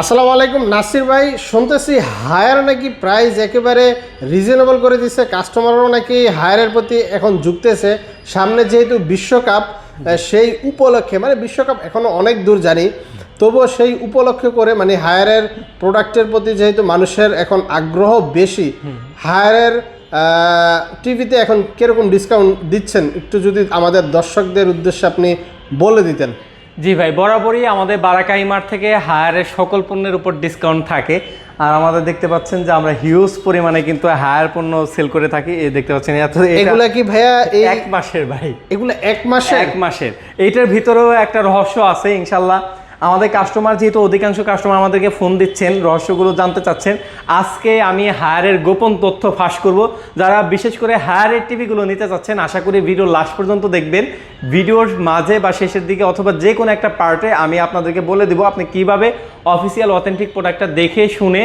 আসসালামু আলাইকুম নাসির ভাই, শুনতেছি হায়ার নাকি প্রাইস একেবারে রিজনেবল করে দিচ্ছে, কাস্টমারও নাকি হায়ারের প্রতি এখন ঝুঁকতেছে। সামনে যেহেতু বিশ্বকাপ, সেই উপলক্ষে, মানে বিশ্বকাপ এখনও অনেক দূর জানি, তবুও সেই উপলক্ষে করে মানে হায়ারের প্রোডাক্টের প্রতি যেহেতু মানুষের এখন আগ্রহ বেশি, হায়ারের টিভিতে এখন কীরকম ডিসকাউন্ট দিচ্ছেন একটু যদি আমাদের দর্শকদের উদ্দেশ্যে আপনি বলে দিতেন। জি ভাই, বরাবরই আমাদের বারাকা ইমার্ট থেকে হায়ারের সকল পণ্যের উপর ডিসকাউন্ট থাকে। আর আমাদের দেখতে পাচ্ছেন যে আমরা হিউজ পরিমাণে কিন্তু হায়ার পণ্য সেল করে থাকি। এই দেখতে পাচ্ছেন এগুলা কি ভাইয়া এক মাসের ভাই, এগুলো এক মাসের এইটার ভিতরেও একটা রহস্য আছে ইনশাল্লাহ। আমাদের কাস্টমার যেহেতু অধিকাংশ কাস্টমার আমাদেরকে ফোন দিচ্ছেন, রহস্যগুলো জানতে চাচ্ছেন, আজকে আমি হায়ারের গোপন তথ্য ফাঁস করব। যারা বিশেষ করে হায়ারের টিভিগুলো নিতে চাচ্ছেন, আশা করি ভিডিও লাস্ট পর্যন্ত দেখবেন। ভিডিওর মাঝে বা শেষের দিকে অথবা যে কোনো একটা পার্টে আমি আপনাদেরকে বলে দিব আপনি কিভাবে অফিসিয়াল অথেন্টিক প্রোডাক্টটা দেখে শুনে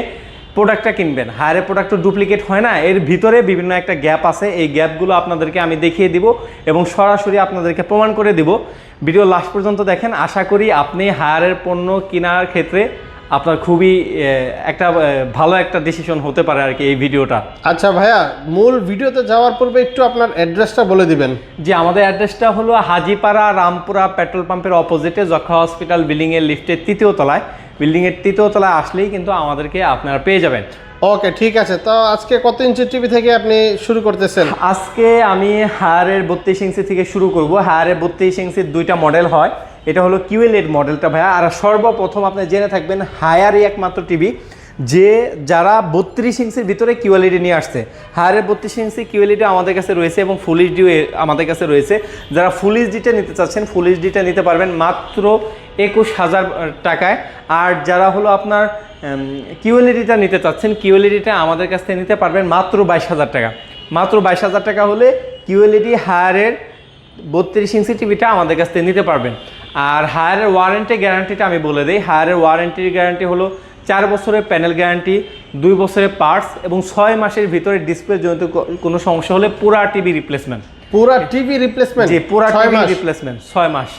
প্রোডাক্টটা কিনবেন। হায়ারের প্রোডাক্ট তো ডুপ্লিকেট হয় না, এর ভিতরে বিভিন্ন একটা গ্যাপ আছে। এই গ্যাপগুলো আপনাদেরকে আমি দেখিয়ে দিব এবং সরাসরি আপনাদেরকে প্রমাণ করে দিব। ভিডিও লাস্ট পর্যন্ত দেখেন, আশা করি আপনি হায়ারের পণ্য কেনার ক্ষেত্রে আপনার খুবই একটা ভালো একটা ডিসিশন হতে পারে আর কি এই ভিডিওটা। আচ্ছা ভাইয়া, মূল ভিডিওতে যাওয়ার পূর্বে একটু আপনার অ্যাড্রেসটা বলে দিবেন। জি, আমাদের অ্যাড্রেসটা হলো হাজীপাড়া রামপুরা পেট্রোল পাম্পের অপোজিটে যক্ষা হসপিটাল বিল্ডিংয়ের লিফটের তৃতীয় তলায়। বিল্ডিংয়ের তৃতীয় তলায় আসলেই কিন্তু আমাদেরকে আপনারা পেয়ে যাবেন। ওকে, ঠিক আছে। তো আজকে কত ইঞ্চি টিভি থেকে আপনি শুরু করতেছেন? আজকে আমি হায়ারের 32 ইঞ্চি থেকে শুরু করব। হায়ারের 32 ইঞ্চির দুইটা মডেল হয়, এটা হলো QL8 মডেলটা ভাইয়া। আর সর্বপ্রথম আপনি জেনে থাকবেন হায়ারই একমাত্র টিভি যে যারা 32 ইঞ্চির ভিতরে QL8 নিয়ে আসছে। হায়ারের 32 ইঞ্চি QL8 আমাদের কাছে রয়েছে এবং ফুল এইচডিও আমাদের কাছে রয়েছে। যারা ফুল এইচডিটা নিতে চাচ্ছেন, ফুল এইচডিটা নিতে পারবেন মাত্র 21,000 টাকায়। আর যারা হলো আপনার QL8টা নিতে চাচ্ছেন, QL8টা আমাদের কাছ থেকে নিতে পারবেন মাত্র 22,000 টাকা। মাত্র 22,000 টাকা হলে QL8 হায়ারের 32 ইঞ্চি টিভিটা আমাদের কাছ থেকে নিতে পারবেন। আর হায়ারের ওয়ারেন্টি গ্যারান্টিটা আমি বলে দিই। হায়ারের ওয়ারেন্টির গ্যারান্টি হলো 4 বছরের প্যানেল গ্যারান্টি, 2 বছরের পার্টস এবং 6 মাসের ভিতরে ডিসপ্লে জনিত কোনো সমস্যা হলে পুরা টিভি রিপ্লেসমেন্ট। পুরা টিভি রিপ্লেসমেন্ট? জি, পুরা টিভি রিপ্লেসমেন্ট 6 মাস।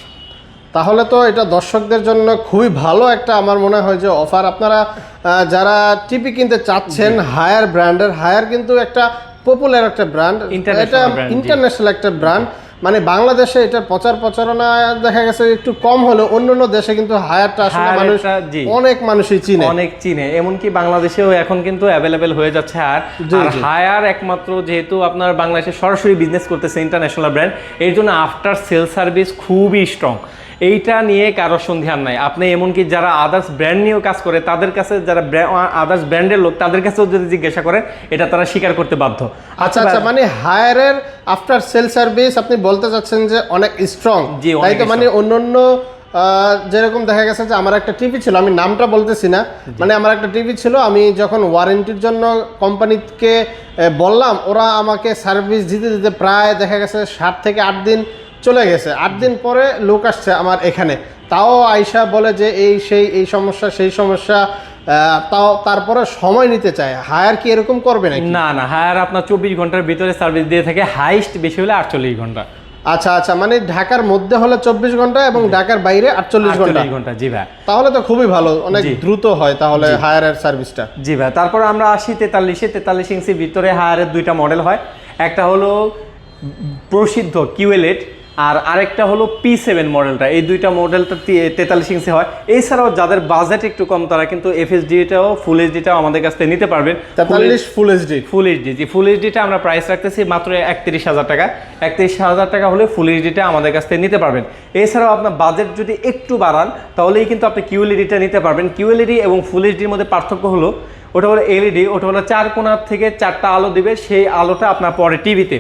তাহলে তো এটা দর্শকদের জন্য খুবই ভালো একটা, আমার মনে হয় যে অফার। আপনারা যারা টিভি কিনতে চাচ্ছেন হায়ার ব্র্যান্ডের, হায়ার কিন্তু একটা পপুলার একটা ব্র্যান্ড, এটা ইন্টারন্যাশনাল একটা ব্র্যান্ড। মানে বাংলাদেশে এটা প্রচারণা দেখা গেছে একটু কম হলেও অন্যান্য দেশে কিন্তু হায়ারটা আসলে মানুষ অনেক মানুষই চিনে, এমনকি বাংলাদেশেও এখন কিন্তু অ্যাভেলেবেল হয়ে যাচ্ছে। আর হায়ার একমাত্র যেহেতু আপনার বাংলাদেশে সরাসরি বিজনেস করতেছে ইন্টারন্যাশনাল ব্র্যান্ড, এর জন্য আফটার সেল সার্ভিস খুবই স্ট্রং। এইটা নিয়ে কারো সন্দেহ নাই। আপনি এমনকি যারা আদার্স ব্র্যান্ড নিয়েও কাজ করে তাদের কাছে, যারা আদার্স ব্র্যান্ডের লোক তাদের কাছেও যদি জিজ্ঞাসা করেন, এটা তারা স্বীকার করতে বাধ্য। আচ্ছা, মানে হায়ারের আফটার সেল সার্ভিস আপনি বলতে চাচ্ছেন যে অনেক স্ট্রং, তাই তো? মানে অন্যান্য যেরকম দেখা গেছে যে আমার একটা টিভি ছিল, আমি নামটা বলতেছি না, মানে আমার একটা টিভি ছিল, আমি যখন ওয়ারেন্টির জন্য কোম্পানিকে বললাম, ওরা আমাকে সার্ভিস দিতে প্রায় দেখা গেছে 7 থেকে 8 দিন চলে গেছে। 8 দিন পরে লোক আসছে আমার এখানে, তাও আয়সা বলে যে এই সমস্যা সেই সমস্যা, তাও তারপরে সময় নিতে চায়। হায়ার কি এরকম করবে নাকি? না, হায়ার আপনার 24 ঘন্টার ভিতরে সার্ভিস দিয়ে থাকে, হাইস্ট বেশি হলে 48 ঘন্টা। আচ্ছা, মানে ঢাকার মধ্যে হলে 24 ঘন্টা এবং ঢাকার বাইরে 48 ঘন্টা। জি ভাই, তাহলে তো খুবই ভালো, অনেক দ্রুত হয় তাহলে হায়ারের সার্ভিসটা। জি ভাই, তারপর আমরা আসি 43 ইঞ্চির ভিতরে হায়ারের দুইটা মডেল হয়। একটা হলো প্রসিদ্ধ QL8 আর আরেকটা হলো P7 মডেলটা। এই দুইটা মডেলটা 43 ইঞ্চি হয়। এছাড়াও যাদের বাজেট একটু কম তারা কিন্তু FHDটাও ফুল এইচডিটাও আমাদের কাছ থেকে নিতে পারবেন। 43 ফুল এইচডি। জি, ফুল এইচডিটা আমরা প্রাইস রাখতেছি মাত্র 31,000 টাকা। 31,000 টাকা হলে ফুল এইচডিটা আমাদের কাছ থেকে নিতে পারবেন। এছাড়াও আপনার বাজেট যদি একটু বাড়ান তাহলেই কিন্তু আপনি QL8টা নিতে পারবেন। QL8 এবং ফুল এইচডির মধ্যে পার্থক্য হলো, ওটা হলো LED, ওটা হলো 4 কোণার থেকে 4টা আলো দিবে, সেই আলোটা আপনার পরে টিভিতে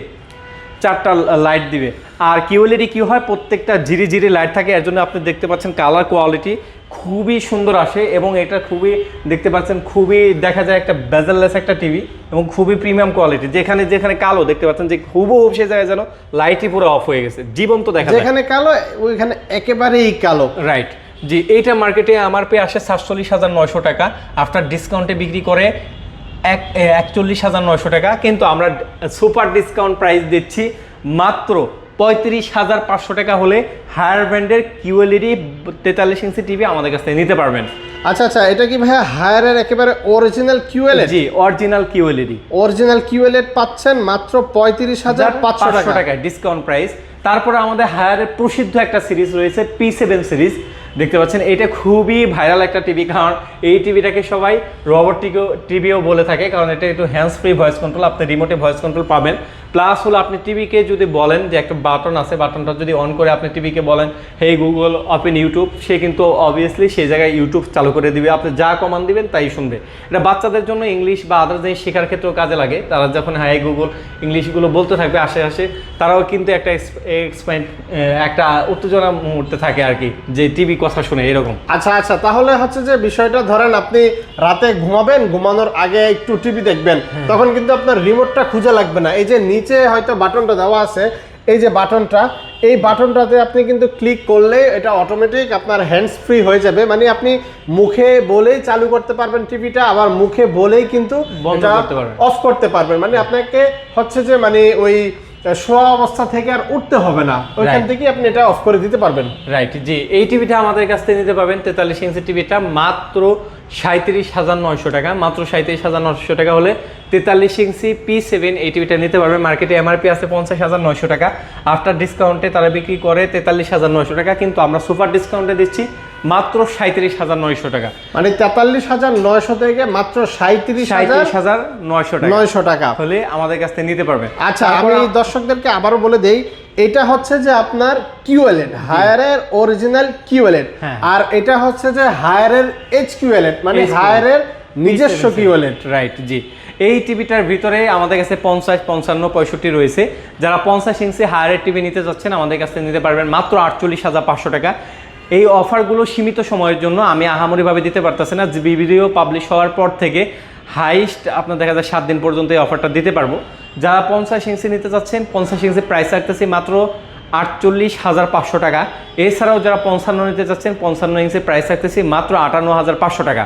4টা লাইট দিবে। আর QL8 কি হয়, প্রত্যেকটা জিরি লাইট থাকে, এর জন্য আপনি দেখতে পাচ্ছেন কালার কোয়ালিটি খুবই সুন্দর আসে এবং এটা খুবই দেখতে পাচ্ছেন, খুবই দেখা যায় একটা বেজেললেস একটা টিভি এবং খুবই প্রিমিয়াম কোয়ালিটি। যেখানে কালো দেখতে পাচ্ছেন যে হুবহু সে জায়গায় যেন লাইটই পুরো অফ হয়ে গেছে, জীবন্ত দেখা যায়। যেখানে কালো ওইখানে একেবারেই কালো, রাইট। জি, এইটা মার্কেটে আমার পেয়ে আসে 47,900 টাকা, আফটার ডিসকাউন্টে বিক্রি করে 41,900 টাকা। কিন্তু আমরা সুপার ডিসকাউন্ট প্রাইস দিচ্ছি মাত্র 35,500 টাকা হলে হায়ার ব্র্যান্ডের QL8 43 ইঞ্চি টিভি আমাদের কাছ থেকে নিতে পারবেন। আচ্ছা আচ্ছা, এটা কি ভাইয়া হায়ারের একেবারে অরিজিনাল কিউএলএড? জি, অরিজিনাল কিউএলইডি। অরিজিনাল কিউএলএড পাচ্ছেন মাত্র 35,500 টাকায় ডিসকাউন্ট প্রাইস। তারপরে আমাদের হায়ারের প্রসিদ্ধ একটা সিরিজ রয়েছে P7 সিরিজ, দেখতে পাচ্ছেন এটা খুবই ভাইরাল একটা টিভি, কারণ এই টিভিটাকে সবাই রোবট টিভিও বলে থাকে, কারণ এটা একটু হ্যান্ডস ফ্রি ভয়েস কন্ট্রোল, আপনি রিমোটে ভয়েস কন্ট্রোল পাবেন। প্লাস হলো আপনি টিভিকে যদি বলেন যে একটা বাটন আছে, বাটনটা যদি অন করে আপনি টিভিকে বলেন হে গুগল ওপেন ইউটিউব, সে কিন্তু অবভিয়াসলি সেই জায়গায় ইউটিউব চালু করে দিবে, আপনি যা কমান্ড দিবেন তাই শুনবে। এটা বাচ্চাদের জন্য ইংলিশ বা আদার জিনিস শেখার ক্ষেত্রেও কাজে লাগে, তারা যখন হ্যাঁ গুগল ইংলিশগুলো বলতে থাকবে আশেপাশে, তারাও কিন্তু একটা একটা উত্তেজনা মুহূর্তে থাকে আর কি, যে টিভি কথা শুনে এরকম। আচ্ছা আচ্ছা, তাহলে হচ্ছে যে বিষয়টা ধরেন আপনি রাতে ঘুমাবেন, ঘুমানোর আগে একটু টিভি দেখবেন, তখন কিন্তু আপনার রিমোটটা খুঁজে লাগবে না। এই যে নিচে হয়তো বাটনটা দেওয়া আছে, এই যে বাটনটা, এই বাটনটাতে আপনি কিন্তু ক্লিক করলে এটা অটোমেটিক আপনার হ্যান্ডস ফ্রি হয়ে যাবে, মানে আপনি মুখে বলেই চালু করতে পারবেন টিভিটা, আবার মুখে বলেই কিন্তু অফ করতে পারবেন। মানে আপনাকে হচ্ছে যে মানে ওই শোয়া অবস্থা থেকে আর উঠতে হবে না, ওইখান থেকে আপনি এটা অফ করে দিতে পারবেন। রাইট, জি। এই টিভিটা আমাদের কাছ থেকে নিতে পারবেন 43 ইঞ্চি টিভিটা মাত্র 37,900 টাকা, মাত্র 37,900 টাকা হলে 43 ইঞ্চি P7 এই টিভিটা নিতে পারবেন। মার্কেটে এমআরপি আছে 50,900 টাকা, আফটার ডিসকাউন্টে তারা বিক্রি করে 43,900 টাকা, কিন্তু আমরা সুপার ডিসকাউন্টে দিচ্ছি মাত্র 37,900 টাকা। মানে 43,900 থেকে মাত্র 37,900 টাকা হলে আমাদের কাছ থেকে নিতে পারবেন। আচ্ছা, আমি দর্শকদেরকে আবারও বলে দেই, এটা হচ্ছে যে আপনার কিউএলএড, হায়ারের অরিজিনাল কিউএলএড, আর এটা হচ্ছে যে হায়ারের এইচকিউএলএড, মানে হায়ারের নিজস্ব কিউএলএড। রাইট, জি। এই টিভিটার ভিতরে আমাদের কাছে 50, 55, 65 রয়েছে। যারা 50 ইঞ্চি হায়ারের টিভি নিতে যাচ্ছেন আমাদের কাছ থেকে নিতে পারবেন মাত্র 48,500 টাকা। এই অফারগুলো সীমিত সময়ের জন্য, আমি আহামরিভাবে দিতে পারতেছি না। ভিডিও পাবলিশ হওয়ার পর থেকে হাইস্ট আপনার দেখা যায় 7 দিন পর্যন্ত এই অফারটা দিতে পারবো। যারা 50 ইঞ্চি নিতে চাচ্ছেন, 50 ইঞ্চি প্রাইস রাখতেছি মাত্র 48,500 টাকা। এছাড়াও যারা 55 নিতে চাচ্ছেন, 55 ইঞ্চি প্রাইস রাখতেছি মাত্র 58,500 টাকা।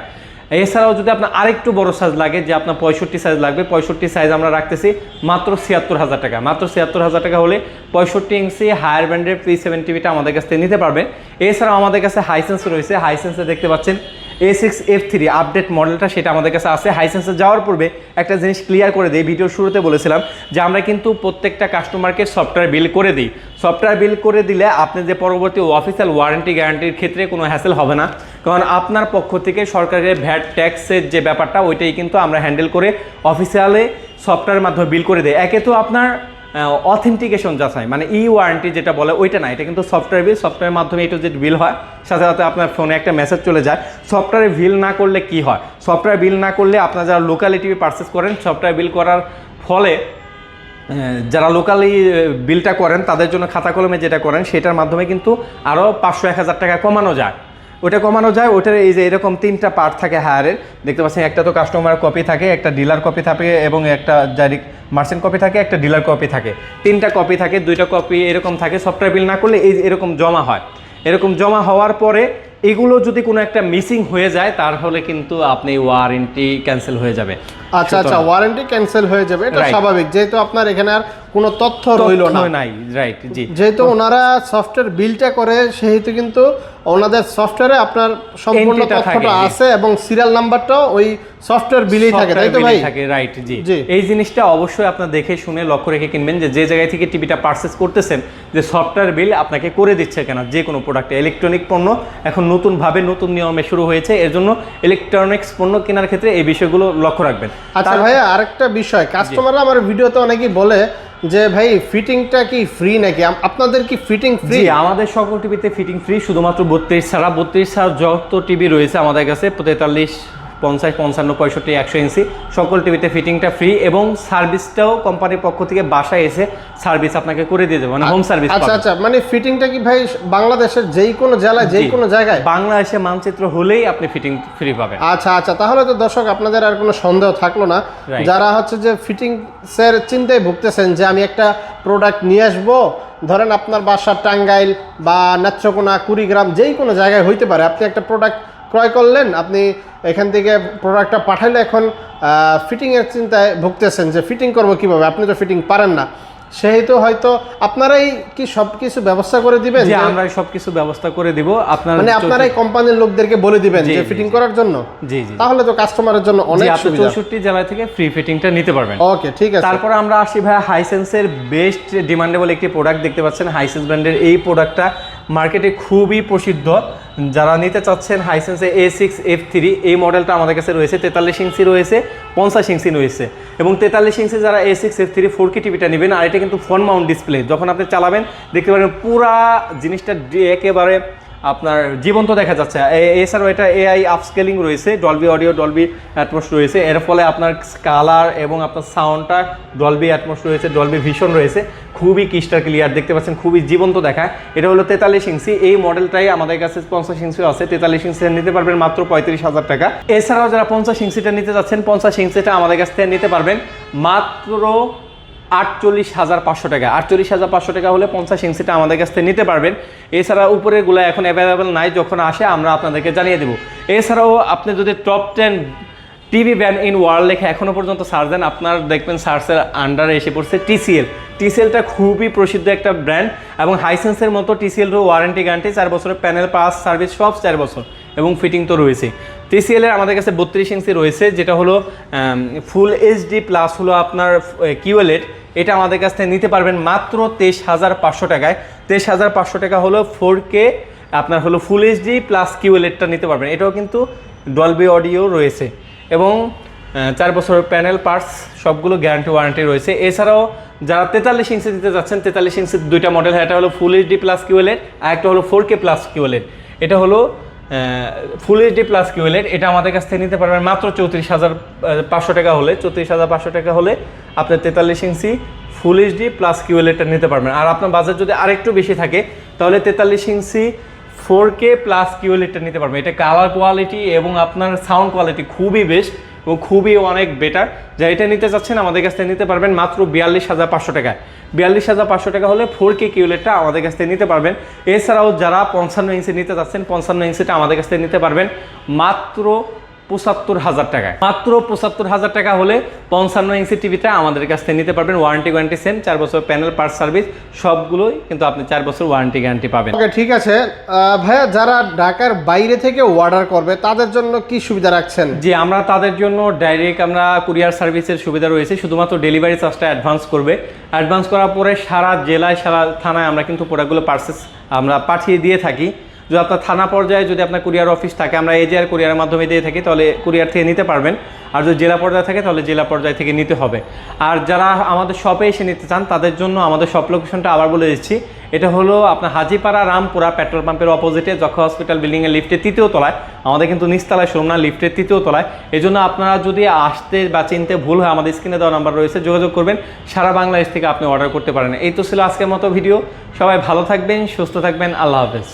এছাড়াও যদি আপনার আরেকটু বড় সাইজ লাগে, যে আপনার 65 সাইজ লাগবে, 65 সাইজ আমরা রাখতেছি মাত্র 76,000 টাকা। মাত্র 76,000 টাকা হলে 65 ইঞ্চি হায়ার ব্র্যান্ডের P7 টিভিটা আমাদের কাছ থেকে নিতে পারবেন। এছাড়াও আমাদের কাছে হাইসেন্স রয়েছে, হাইসেন্সে দেখতে পাচ্ছেন A6F3 আপডেট মডেলটা, সেটা আমাদের কাছে আছে। হাইসেন্সে যাওয়ার পূর্বে একটা জিনিস ক্লিয়ার করে দিই, ভিডিওর শুরুতে বলেছিলাম যে আমরা কিন্তু প্রত্যেকটা কাস্টমারকে সফটওয়্যার বিল করে দিই। সফটওয়্যার বিল করে দিলে আপনি যে পরবর্তী অফিসিয়াল ওয়ারেন্টি গ্যারান্টির ক্ষেত্রে কোনো হ্যাসেল হবে না, কারণ আপনার পক্ষ থেকে সরকারের ভ্যাট ট্যাক্সের যে ব্যাপারটা ওইটাই কিন্তু আমরা হ্যান্ডেল করে অফিসিয়ালে সফটওয়্যারের মাধ্যমে বিল করে দিই। একে তো আপনার অথেন্টিকেশন যাচাই, মানে ওয়ারেন্টি যেটা বলে ওইটা না, এটা কিন্তু সফটওয়্যার বিল, সফটওয়্যারের মাধ্যমে এটা যে বিল হয়, সাথে সাথে আপনার ফোনে একটা মেসেজ চলে যায়। সফটওয়্যারে বিল না করলে কি হয়, সফটওয়্যার বিল না করলে আপনারা যারা লোকালি টিভি পারচেস করেন, সফটওয়্যার বিল করার ফলে যারা লোকালি বিলটা করেন তাদের জন্য খাতা কলমে যেটা করেন সেটার মাধ্যমে কিন্তু আরও 500-1000 টাকা কমানো যায়। ওটা কমানো যায়। ওটার এই যে এরকম 3টা পার্ট থাকে হায়ারের, দেখতে পাচ্ছেন, একটা তো কাস্টমার কপি থাকে, একটা ডিলার কপি থাকে, এবং একটা ডাইরেক্ট মার্চেন্ট কপি থাকে, একটা ডিলার কপি থাকে। 3টা কপি থাকে, 2টা কপি এরকম থাকে। সফটওয়্যার বিল না করলে এই এরকম জমা হয়। এরকম জমা হওয়ার পরে এগুলো যদি কোনো একটা মিসিং হয়ে যায় তাহলে কিন্তু আপনি ওয়ারেন্টি ক্যান্সেল হয়ে যাবে। আচ্ছা আচ্ছা, ওয়ারেন্টি ক্যান্সেল হয়ে যাবে, এটা স্বাভাবিক, যেহেতু আপনার এখানে আর কোনো তথ্য রইল না। রাইট, জি। যেহেতু ওনারা সফটওয়্যার বিলটা করে, সেহেতু কিন্তু ওনাদের সফটওয়্যারে আপনার সম্পূর্ণ তথ্যটা আছে এবং সিরিয়াল নাম্বারটাও ওই সফটওয়্যার বিলেই থাকে, তাই তো ভাই? রাইট, জি। এই জিনিসটা অবশ্যই আপনার দেখে শুনে লক্ষ্য রেখে কিনবেন, যে জায়গায় থেকে টিভিটা পারচেস করতেছেন, যে সফটওয়্যার বিল আপনাকে করে দিচ্ছে কেন। যে কোনো প্রোডাক্টে, ইলেকট্রনিক পণ্য এখন নতুনভাবে নতুন নিয়মে শুরু হয়েছে, এর জন্য ইলেকট্রনিক্স পণ্য কেনার ক্ষেত্রে এই বিষয়গুলো লক্ষ্য রাখবেন। আচ্ছা ভাইয়া, আরেকটা বিষয়, কাস্টমাররা আমার ভিডিওতে অনেকেই বলে যে ভাই ফিটিংটা কি ফ্রি নাকি, আপনাদের কি ফিটিং ফ্রি? আমাদের সকল টিভিতে ফিটিং ফ্রি, শুধুমাত্র 32 ছাড়া। 32 ছাড়া যত টিভি রয়েছে আমাদের কাছে 43, 50, 55, 65, 100 ইঞ্চি সকল টিভিতে ফিটিংটা ফ্রি, এবং সার্ভিসটাও কোম্পানির পক্ষ থেকে বাসায় এসে সার্ভিস আপনাকে করে দিয়ে দেবে, মানে হোম সার্ভিস। আচ্ছা আচ্ছা, মানে ফিটিংটা কি ভাই বাংলাদেশের যেই কোনো জেলায়, যেই কোনো জায়গায়, বাংলাদেশের মানচিত্র হলেই আপনি ফিটিং ফ্রি পাবেন। আচ্ছা আচ্ছা, তাহলে তো দর্শক আপনাদের আর কোনো সন্দেহ থাকলো না। যারা হচ্ছে যে ফিটিংসের চিন্তায় ভুগতেছেন যে আমি একটা প্রোডাক্ট নিয়ে আসবো, ধরেন আপনার বাসা টাঙ্গাইল বা নেত্রকোনা, কুড়িগ্রাম, যেই কোনো জায়গায় হইতে পারে, আপনি একটা প্রোডাক্ট ক্রয় করলেন, আপনি এখান থেকে প্রোডাক্টটা পাঠাইলে এখন ফিটিংয়ের চিন্তায় ভুগতেছেন যে ফিটিং করবো কীভাবে, আপনি তো ফিটিং পারেন না। সেহেতু হয়তো আপনারাই কি সবকিছু ব্যবস্থা করে দিবেন? যে আমরা সবকিছু ব্যবস্থা করে দিব আপনার, মানে আপনারাই কোম্পানির লোকদেরকে বলে দিবেন যে ফিটিং করার জন্য? জি জি। তাহলে তো কাস্টমারের জন্য অনেক সুবিধা। 64 জেলা থেকে ফ্রি ফিটিংটা নিতে পারবেন। ওকে, ঠিক আছে। তারপর আমরা আসি ভাই হাইসেন্সের বেস্ট ডিমান্ডেবল একটি প্রোডাক্ট দেখতে পাচ্ছেন, হাইসেন্স ব্র্যান্ডের এই প্রোডাক্টটা মার্কেটে খুবই প্রসিদ্ধ। যারা নিতে চাচ্ছেন হাইসেন্সে A6F3 এই মডেলটা আমাদের কাছে রয়েছে, 43 ইঞ্চি রয়েছে, 50 ইঞ্চি রয়েছে। এবং 43 ইঞ্চি যারা A6F3 4K টিভিটা নেবেন, আর এটা কিন্তু ফোন মাউন্ট ডিসপ্লে, যখন আপনি চালাবেন দেখতে পারেন পুরা জিনিসটা একেবারে আপনার জীবন্ত দেখা যাচ্ছে। এছাড়াও এটা AI আপস্কেলিং রয়েছে, ডলবি অডিও, ডলবি অ্যাটমস রয়েছে, এর ফলে আপনার কালার এবং আপনার সাউন্ডটা ডলবি অ্যাটমস রয়েছে, ডলবি ভিশন রয়েছে, খুবই ক্রিস্টাল ক্লিয়ার দেখতে পাচ্ছেন, খুবই জীবন্ত দেখায়। এটা হলো 43 ইঞ্চি, এই মডেলটাই আমাদের কাছে 50 ইঞ্চিও আছে। 43 ইঞ্চি নিতে পারবেন মাত্র 35,000 টাকা। এছাড়াও যারা 50 ইঞ্চিটা নিতে যাচ্ছেন, 50 ইঞ্চিটা আমাদের কাছ থেকে নিতে পারবেন মাত্র 48,500 টাকা। 48,500 টাকা হলে 50 ইঞ্চিটা আমাদের কাছ থেকে নিতে পারবেন। এছাড়া উপরের গুলো এখন অ্যাভেলেবেল নাই, যখন আসে আমরা আপনাদেরকে জানিয়ে দেবো। এছাড়াও আপনি যদি top 10 TV brand in world লেখা এখনও পর্যন্ত সার্চ দেন, আপনার দেখবেন সার্চের আন্ডারে এসে পড়ছে TCL। TCLটা খুবই প্রসিদ্ধ একটা ব্র্যান্ড, এবং হাইসেন্সের মতো TCLও ওয়ারেন্টি গ্যারান্টি 4 বছরের, প্যানেল পাস সার্ভিস সব 4 বছর, এবং ফিটিং তো রয়েছে। TCL এর আমাদের কাছে 32 ইঞ্চি রয়েছে, যেটা হলো ফুল HD প্লাস হলো আপনার QLED। এটা আমাদের কাছ থেকে নিতে পারবেন মাত্র 23,500 টাকায়। 23,500 টাকা হলো 4K আপনার হলো ফুল HD প্লাস QLEDটা নিতে পারবেন। এটাও কিন্তু ডলবি অডিও রয়েছে, এবং 4 বছরের প্যানেল পার্টস সবগুলো গ্যারান্টি ওয়ারেন্টি রয়েছে। এছাড়াও যারা 43 ইঞ্চি দিতে যাচ্ছেন, 43 ইঞ্চির দুইটা মডেল, একটা হলো ফুল HD প্লাস QLED, আর একটা হলো 4K প্লাস QLED। এটা হলো ফুল HD প্লাস QLED, এটা আমাদের কাছ থেকে নিতে পারবেন মাত্র 34,500 টাকা হলে। 34,500 টাকা হলে আপনার 43 ইঞ্চি ফুল HD প্লাস QLEDটা নিতে পারবেন। আর আপনার বাজেট যদি আরেকটু বেশি থাকে, তাহলে 43 ইঞ্চি 4K প্লাস QLEDটা নিতে পারবেন। এটা কালার কোয়ালিটি এবং আপনার সাউন্ড কোয়ালিটি খুবই বেস্ট এবং খুবই অনেক বেটার। যা এটা নিতে চাচ্ছেন আমাদের কাছ থেকে নিতে পারবেন মাত্র 42,500 টাকায়। 42,500 টাকা হলে 4K QLEDটা আমাদের কাছ থেকে নিতে পারবেন। এছাড়াও যারা 55 ইঞ্চি নিতে চাচ্ছেন, 55 ইঞ্চিটা আমাদের কাছ থেকে নিতে পারবেন মাত্র 75,000 টাকায়। মাত্র 75,000 টাকা হলে 55 ইঞ্চি টিভিটা আমাদের কাছ থেকে নিতে পারবেন। ওয়ারেন্টি গ্যারান্টি সেম, 4 বছর প্যানেল পার্ট সার্ভিস সবগুলোই কিন্তু আপনি 4 বছর ওয়ারেন্টি গ্যারান্টি পাবেন। ওকে, ঠিক আছে। ভাইয়া, যারা ঢাকার বাইরে থেকে অর্ডার করবে তাদের জন্য কি সুবিধা রাখছেন? জি, আমরা তাদের জন্য ডাইরেক্ট আমরা কুরিয়ার সার্ভিসের সুবিধা রয়েছে। শুধুমাত্র ডেলিভারি চার্জটা অ্যাডভান্স করবে। অ্যাডভান্স করার পরে সারা জেলায়, সারা থানায় আমরা কিন্তু প্রোডাক্টগুলো আমরা পাঠিয়ে দিয়ে থাকি। যদি আপনার থানা পর্যায়ে যদি আপনার কুরিয়ার অফিস থাকে, আমরা এজিআর কুরিয়ারের মাধ্যমে দিয়ে থাকি, তাহলে কুরিয়ার থেকে নিতে পারবেন। আর যদি জেলা পর্যায়ে থাকে, তাহলে জেলা পর্যায় থেকে নিতে হবে। আর যারা আমাদের শপে এসে নিতে চান, তাদের জন্য আমাদের শপ লোকেশনটা আবার বলে দিচ্ছি। এটা হলো আপনার হাজিপাড়া রামপুরা পেট্রোল পাম্পের অপোজিটে যক্ষা হসপিটাল বিল্ডিংয়ের লিফটের 3য় তলায়। আমাদের কিন্তু নিচতলায় শোরুম না, লিফটের 3য় তলায়। এই জন্য আপনারা যদি আসতে বা চিনতে ভুল হয়, আমাদের স্ক্রিনে দেওয়া নাম্বার রয়েছে, যোগাযোগ করবেন। সারা বাংলাদেশ থেকে আপনি অর্ডার করতে পারেন। এই তো ছিল আজকের মতো ভিডিও। সবাই ভালো থাকবেন, সুস্থ থাকবেন। আল্লাহ হাফেজ।